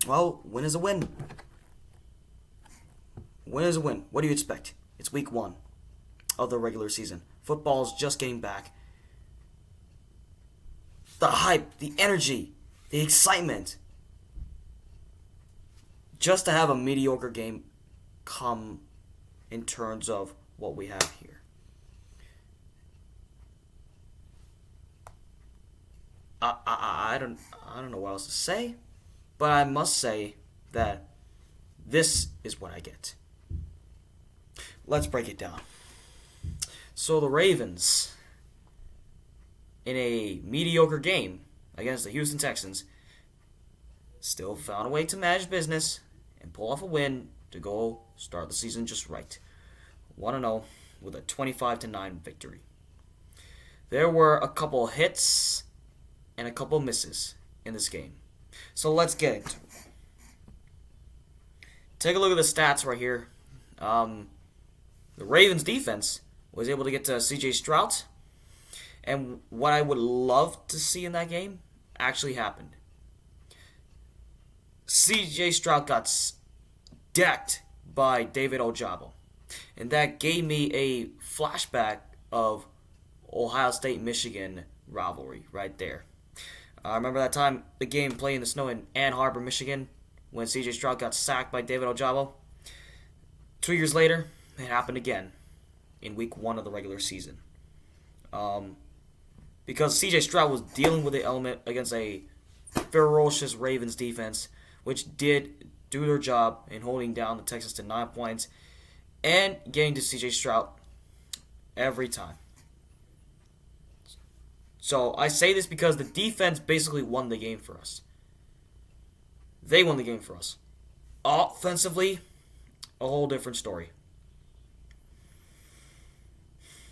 Well, win is a win. Win is a win. What do you expect? It's week 1 of the regular season. Football's just getting back. The hype, the energy, the excitement. Just to have a mediocre game come in terms of what we have here. I don't know what else to say, but I must say that this is what I get. Let's break it down. So the Ravens, in a mediocre game against the Houston Texans, still found a way to manage business and pull off a win to go start the season just right. 1-0 with a 25-9 victory. There were a couple hits and a couple misses in this game. So let's get into it. Take a look at the stats right here. The Ravens defense was able to get to C.J. Stroud. And what I would love to see in that game actually happened. C.J. Stroud got decked by David Ojabo. And that gave me a flashback of Ohio State-Michigan rivalry right there. I remember that time, the game played in the snow in Ann Arbor, Michigan, when C.J. Stroud got sacked by David Ojabo. 2 years later, it happened again in week 1 of the regular season. Because C.J. Stroud was dealing with the element against a ferocious Ravens defense, which did do their job in holding down the Texans to 9 points and getting to C.J. Stroud every time. So I say this because the defense basically won the game for us. They won the game for us. Offensively, a whole different story.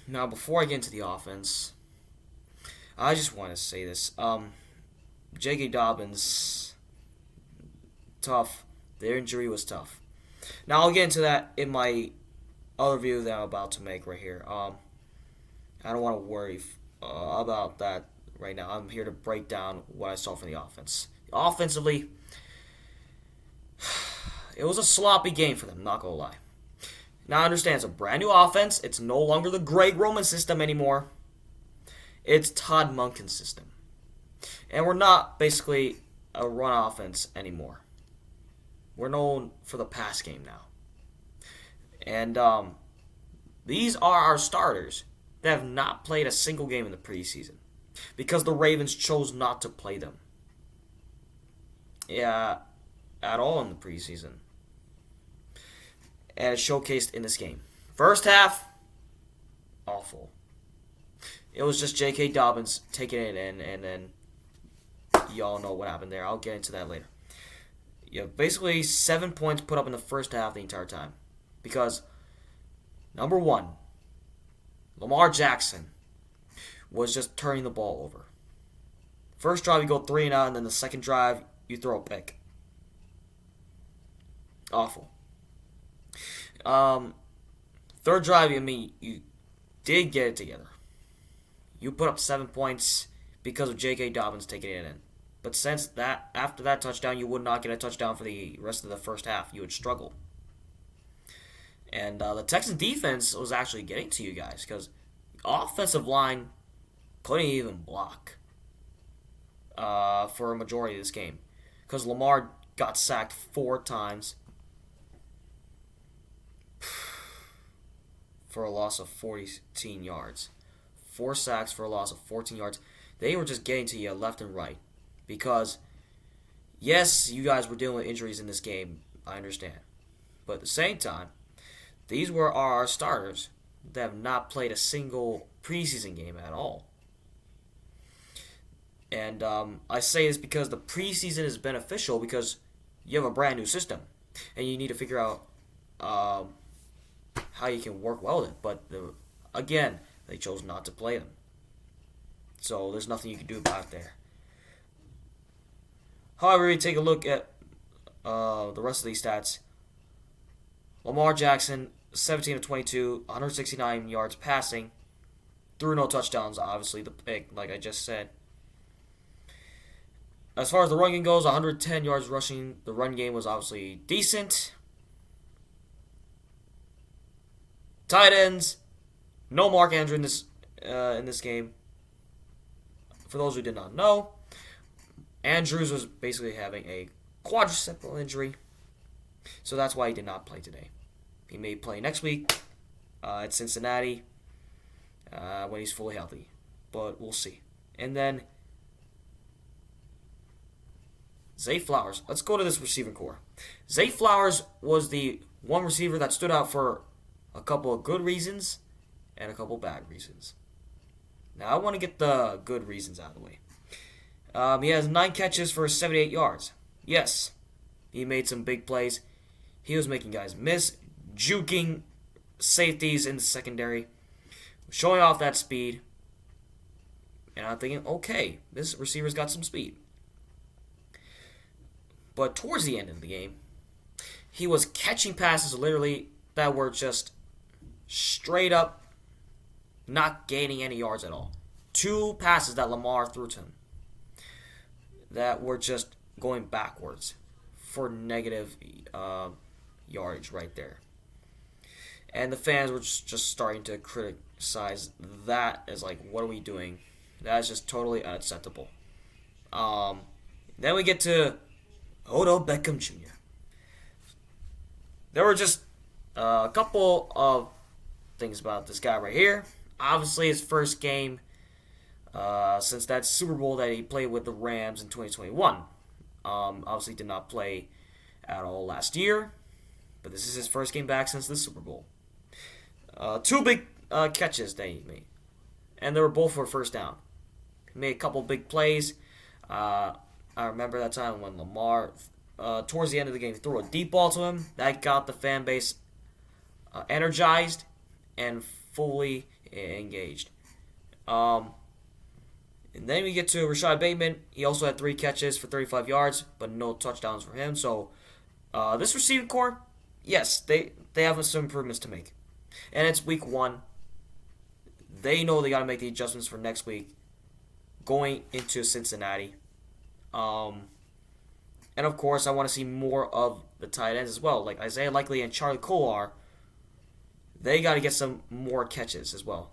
Now, before I get into the offense, I just want to say this. J.K. Dobbins, tough. Their injury was tough. Now, I'll get into that in my other review that I'm about to make right here. I don't want to worry about that right now. I'm here to break down what I saw from the offense. Offensively, it was a sloppy game for them, not going to lie. Now, I understand it's a brand new offense. It's no longer the Greg Roman system anymore. It's Todd Monken's system. And we're not basically a run offense anymore. We're known for the pass game now. And these are our starters that have not played a single game in the preseason because the Ravens chose not to play them. Yeah, at all in the preseason. And it's showcased in this game. First half, awful. It was just J.K. Dobbins taking it in, and then y'all know what happened there. I'll get into that later. Basically 7 points put up in the first half the entire time. Because, number one, Lamar Jackson was just turning the ball over. First drive, you go 3 and out, and then the second drive, you throw a pick. Awful. Third drive, you did get it together. You put up 7 points because of J.K. Dobbins taking it in. But since that, after that touchdown, you would not get a touchdown for the rest of the first half. You would struggle. And the Texans defense was actually getting to you guys because the offensive line couldn't even block for a majority of this game because Lamar got sacked 4 times for a loss of 14 yards. 4 sacks for a loss of 14 yards. They were just getting to you left and right. Because, yes, you guys were dealing with injuries in this game. I understand. But at the same time, these were our starters that have not played a single preseason game at all. And I say this because the preseason is beneficial because you have a brand new system. And you need to figure out how you can work well with it. But, again, they chose not to play them. So there's nothing you can do about it there. However, we take a look at the rest of these stats. Lamar Jackson, 17 of 22, 169 yards passing. Threw no touchdowns, obviously, the pick, like I just said. As far as the run game goes, 110 yards rushing. The run game was obviously decent. Tight ends, no Mark Andrews in this game. For those who did not know, Andrews was basically having a quadriceps injury, so that's why he did not play today. He may play next week at Cincinnati when he's fully healthy, but we'll see. And then Zay Flowers. Let's go to this receiving core. Zay Flowers was the one receiver that stood out for a couple of good reasons and a couple bad reasons. Now, I want to get the good reasons out of the way. He has 9 catches for 78 yards. Yes, he made some big plays. He was making guys miss, juking safeties in the secondary, showing off that speed. And I'm thinking, okay, this receiver's got some speed. But towards the end of the game, he was catching passes literally that were just straight up not gaining any yards at all. 2 passes that Lamar threw to him that were just going backwards for negative yardage right there. And the fans were just starting to criticize that as like, what are we doing? That's just totally unacceptable. Then we get to Odell Beckham Jr. There were just a couple of things about this guy right here. Obviously, his first game since that Super Bowl that he played with the Rams in 2021. Obviously, did not play at all last year, but this is his first game back since the Super Bowl. 2 big catches that he made, and they were both for first down. He made a couple big plays. I remember that time when Lamar, towards the end of the game, threw a deep ball to him. That got the fan base energized and fully engaged. And then we get to Rashad Bateman. He also had 3 catches for 35 yards, but no touchdowns for him. So this receiving core, yes, they have some improvements to make. And it's week 1. They know they got to make the adjustments for next week going into Cincinnati. And of course, I want to see more of the tight ends as well. Like Isaiah Likely and Charlie Kolar, they got to get some more catches as well.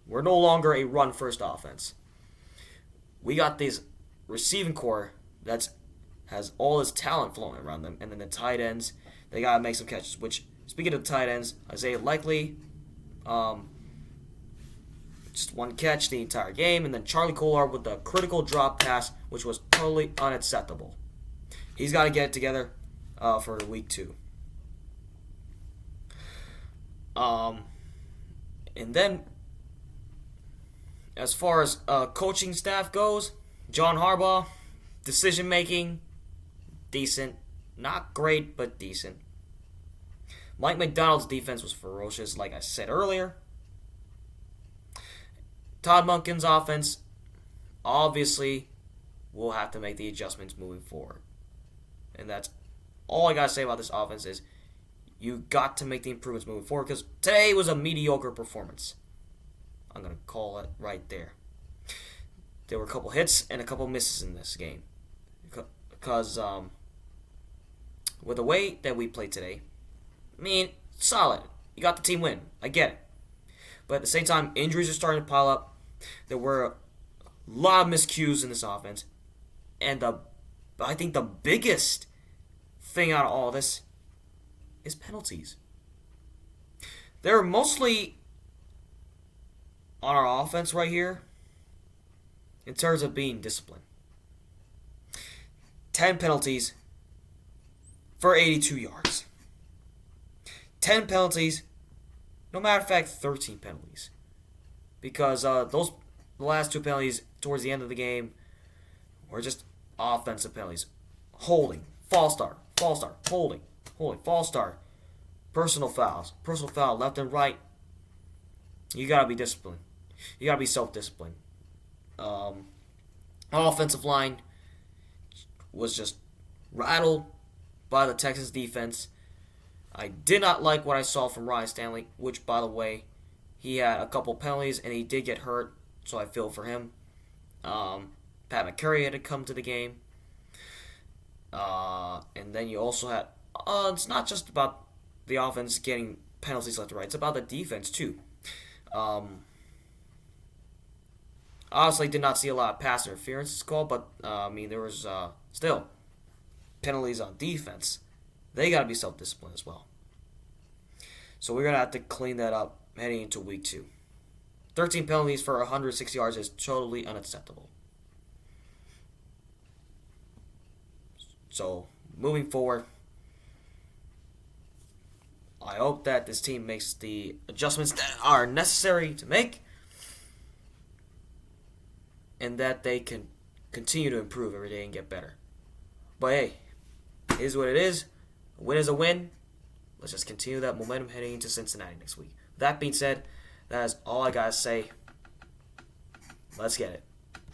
We're no longer a run-first offense. We got this receiving core that has all this talent flowing around them. And then the tight ends, they got to make some catches. Which, speaking of the tight ends, Isaiah Likely, just 1 catch the entire game. And then Charlie Kolar with the critical drop pass, which was totally unacceptable. He's got to get it together for week 2. And then, as far as coaching staff goes, John Harbaugh, decision making, decent. Not great, but decent. Mike McDonald's defense was ferocious, like I said earlier. Todd Monken's offense, obviously, will have to make the adjustments moving forward. And that's all I got to say about this offense is you got to make the improvements moving forward because today was a mediocre performance. I'm going to call it right there. There were a couple hits and a couple misses in this game. Because with the way that we played today, I mean, solid. You got the team win. I get it. But at the same time, injuries are starting to pile up. There were a lot of miscues in this offense. And I think the biggest thing out of all this is penalties. They're mostly on our offense right here in terms of being disciplined. 10 penalties for 82 yards. 10 penalties, no matter of fact, 13 penalties. Because the last 2 penalties towards the end of the game were just offensive penalties. Holding, false start, holding, false start, personal foul, left and right. You gotta be disciplined. You gotta be self-disciplined. Offensive line was just rattled by the Texans defense. I did not like what I saw from Ryan Stanley, which, by the way, he had a couple penalties and he did get hurt, so I feel for him. Pat McCurry had to come to the game. And then you also had. It's not just about the offense getting penalties left and right. It's about the defense too. Um, Honestly, did not see a lot of pass interference called, but I mean there was still penalties on defense. They got to be self-disciplined as well. So we're gonna have to clean that up heading into week 2. 13 penalties for 160 yards is totally unacceptable. So moving forward, I hope that this team makes the adjustments that are necessary to make, and that they can continue to improve every day and get better. But hey, it is what it is. A win is a win. Let's just continue that momentum heading into Cincinnati next week. That being said, that is all I gotta say. Let's get it.